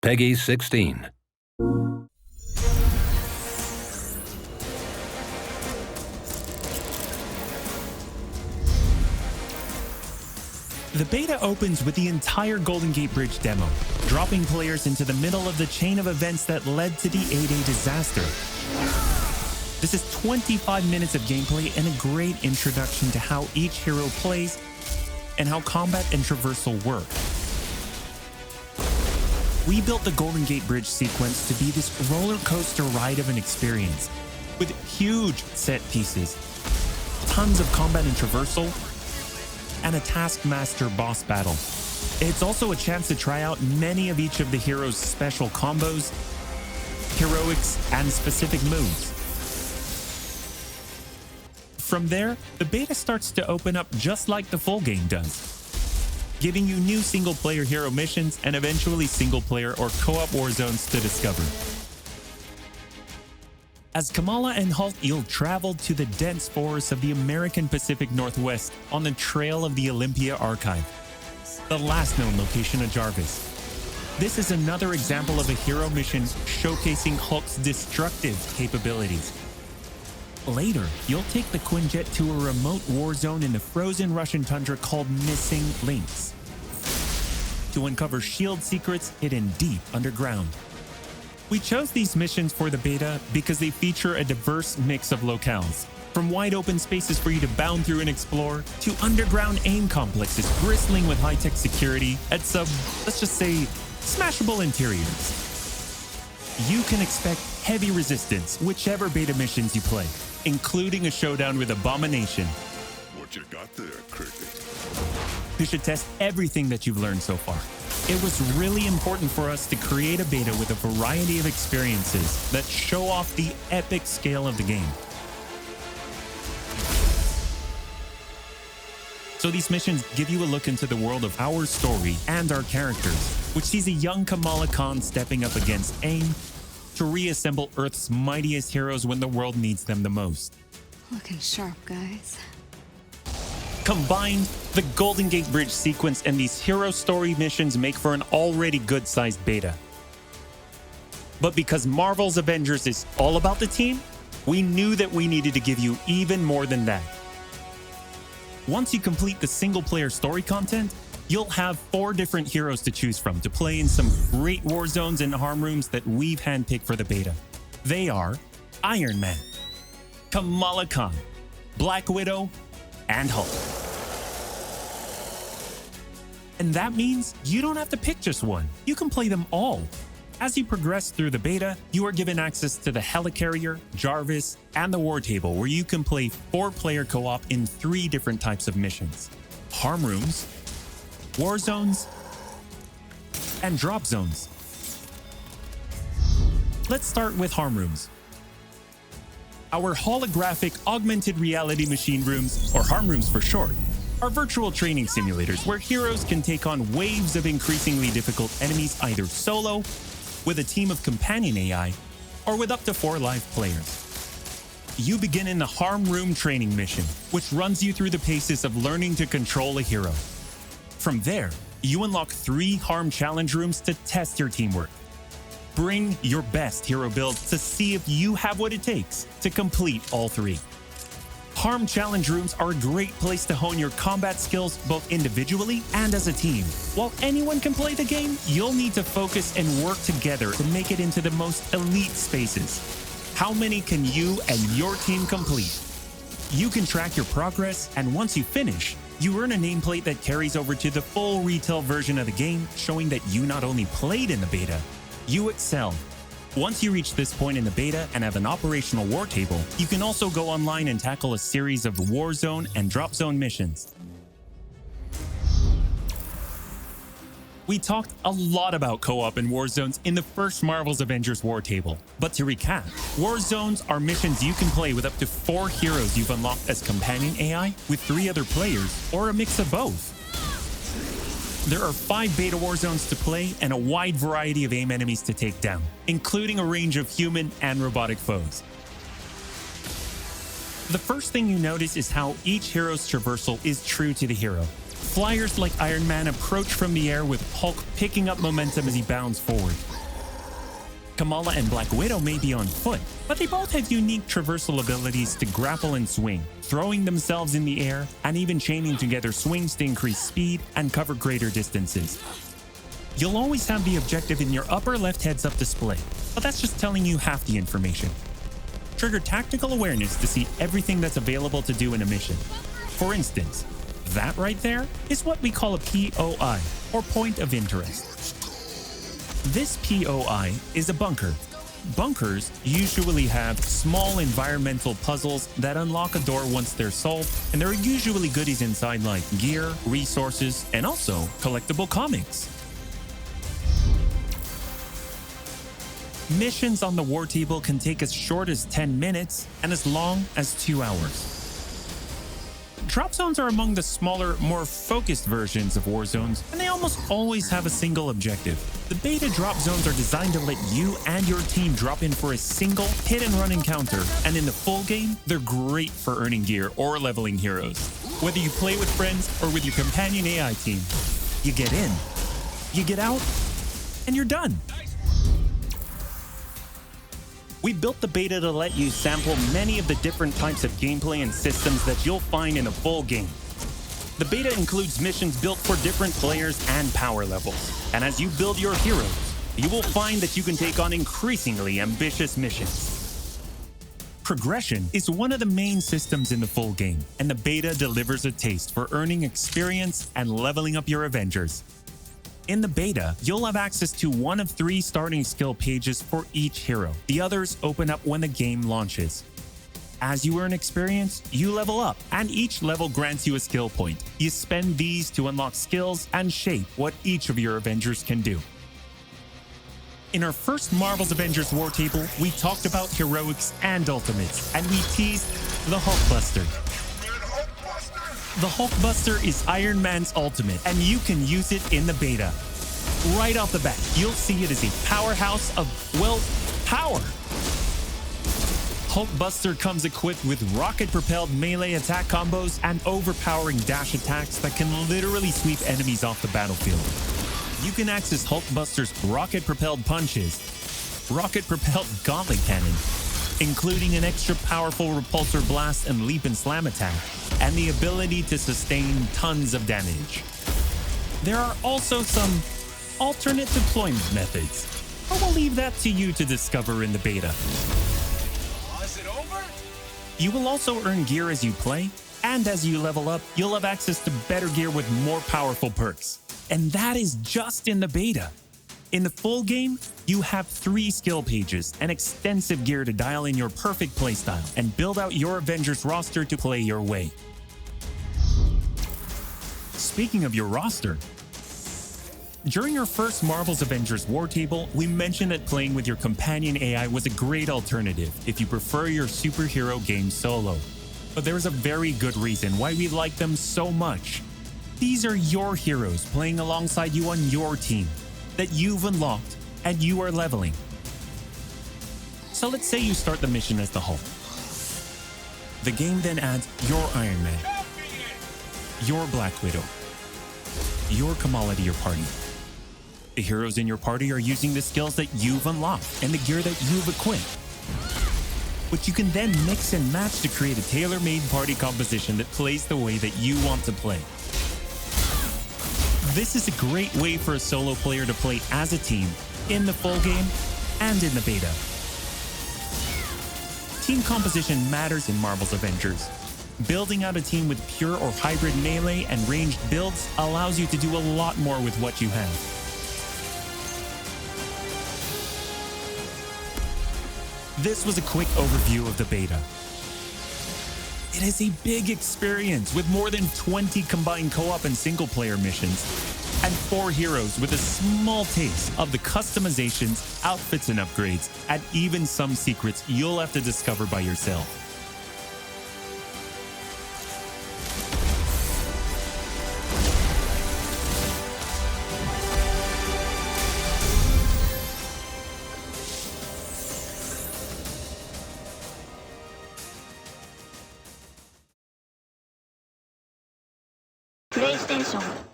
Peggy 16. The beta opens with the entire Golden Gate Bridge demo, dropping players into the middle of the chain of events that led to the A-Day disaster. This is 25 minutes of gameplay and a great introduction to how each hero plays and how combat and traversal work. We built the Golden Gate Bridge sequence to be this roller coaster ride of an experience, with huge set pieces, tons of combat and traversal, and a Taskmaster boss battle. It's also a chance to try out many of each of the heroes' special combos, heroics, and specific moves. From there, the beta starts to open up just like the full game does, giving you new single-player hero missions and eventually single-player or co-op Warzones to discover. As Kamala and Hulk, you'll travel to the dense forests of the American Pacific Northwest on the trail of the Olympia Archive, the last known location of Jarvis. This is another example of a hero mission showcasing Hulk's destructive capabilities. Later, you'll take the Quinjet to a remote war zone in the frozen Russian tundra called Missing Links to uncover S.H.I.E.L.D. secrets hidden deep underground. We chose these missions for the beta because they feature a diverse mix of locales, from wide open spaces for you to bound through and explore, to underground AIM complexes bristling with high-tech security at some, let's just say, smashable interiors. You can expect heavy resistance whichever beta missions you play, including a showdown with Abomination. What you got there, Cricket? You should test everything that you've learned so far. It was really important for us to create a beta with a variety of experiences that show off the epic scale of the game. So these missions give you a look into the world of our story and our characters, which sees a young Kamala Khan stepping up against AIM to reassemble Earth's mightiest heroes when the world needs them the most. Looking sharp, guys. Combined, the Golden Gate Bridge sequence and these hero story missions make for an already good-sized beta. But because Marvel's Avengers is all about the team, we knew that we needed to give you even more than that. Once you complete the single-player story content, you'll have 4 different heroes to choose from to play in some great war zones and harm rooms that we've handpicked for the beta. They are Iron Man, Kamala Khan, Black Widow, and Hulk. And that means you don't have to pick just one. You can play them all. As you progress through the beta, you are given access to the Helicarrier, Jarvis, and the War Table, where you can play 4-player co-op in 3 different types of missions: harm rooms, war zones, and drop zones. Let's start with harm rooms. Our holographic augmented reality machine rooms, or harm rooms for short, are virtual training simulators where heroes can take on waves of increasingly difficult enemies either solo, with a team of companion AI, or with up to 4 live players. You begin in the harm room training mission, which runs you through the paces of learning to control a hero. From there, you unlock 3 harm challenge rooms to test your teamwork. Bring your best hero builds to see if you have what it takes to complete all 3. Harm challenge rooms are a great place to hone your combat skills both individually and as a team. While anyone can play the game, you'll need to focus and work together to make it into the most elite spaces. How many can you and your team complete? You can track your progress, and once you finish, you earn a nameplate that carries over to the full retail version of the game, showing that you not only played in the beta, you excelled. Once you reach this point in the beta and have an operational war table, you can also go online and tackle a series of Warzone and Drop Zone missions. We talked a lot about co-op and Warzones in the first Marvel's Avengers war table. But to recap, Warzones are missions you can play with up to 4 heroes you've unlocked as companion AI with 3 other players, or a mix of both. There are 5 beta Warzones to play and a wide variety of AIM enemies to take down, including a range of human and robotic foes. The first thing you notice is how each hero's traversal is true to the hero. Flyers like Iron Man approach from the air with Hulk picking up momentum as he bounds forward. Kamala and Black Widow may be on foot, but they both have unique traversal abilities to grapple and swing, throwing themselves in the air and even chaining together swings to increase speed and cover greater distances. You'll always have the objective in your upper left heads-up display, but that's just telling you half the information. Trigger tactical awareness to see everything that's available to do in a mission. For instance, that right there is what we call a POI, or point of interest. This POI is a bunker. Bunkers usually have small environmental puzzles that unlock a door once they're solved, and there are usually goodies inside like gear, resources, and also collectible comics. Missions on the war table can take as short as 10 minutes and as long as 2 hours. Drop zones are among the smaller, more focused versions of Warzones, and they almost always have a single objective. The beta drop zones are designed to let you and your team drop in for a single hit-and-run encounter, and in the full game, they're great for earning gear or leveling heroes. Whether you play with friends or with your companion AI team, you get in, you get out, and you're done. We built the beta to let you sample many of the different types of gameplay and systems that you'll find in a full game. The beta includes missions built for different players and power levels, and as you build your heroes, you will find that you can take on increasingly ambitious missions. Progression is one of the main systems in the full game, and the beta delivers a taste for earning experience and leveling up your Avengers. In the beta, you'll have access to one of 3 starting skill pages for each hero. The others open up when the game launches. As you earn experience, you level up, and each level grants you a skill point. You spend these to unlock skills and shape what each of your Avengers can do. In our first Marvel's Avengers War Table, we talked about heroics and ultimates, and we teased the Hulkbuster. The Hulkbuster is Iron Man's ultimate, and you can use it in the beta. Right off the bat, you'll see it as a powerhouse of, well, power. Hulkbuster comes equipped with rocket-propelled melee attack combos and overpowering dash attacks that can literally sweep enemies off the battlefield. You can access Hulkbuster's rocket-propelled punches, rocket-propelled gauntlet cannon, including an extra powerful repulsor blast and leap and slam attack, and the ability to sustain tons of damage. There are also some alternate deployment methods, but we'll leave that to you to discover in the beta. Is it over? You will also earn gear as you play, and as you level up, you'll have access to better gear with more powerful perks. And that is just in the beta. In the full game, you have 3 skill pages and extensive gear to dial in your perfect playstyle and build out your Avengers roster to play your way. Speaking of your roster, during our first Marvel's Avengers War Table, we mentioned that playing with your companion AI was a great alternative if you prefer your superhero game solo. But there's a very good reason why we like them so much. These are your heroes playing alongside you on your team that you've unlocked and you are leveling. So let's say you start the mission as the Hulk. The game then adds your Iron Man, your Black Widow, your Kamala to your party. The heroes in your party are using the skills that you've unlocked and the gear that you've equipped, which you can then mix and match to create a tailor-made party composition that plays the way that you want to play. This is a great way for a solo player to play as a team in the full game and in the beta. Team composition matters in Marvel's Avengers. Building out a team with pure or hybrid melee and ranged builds allows you to do a lot more with what you have. This was a quick overview of the beta. It is a big experience with more than 20 combined co-op and single-player missions, and 4 heroes with a small taste of the customizations, outfits and upgrades, and even some secrets you'll have to discover by yourself. テーション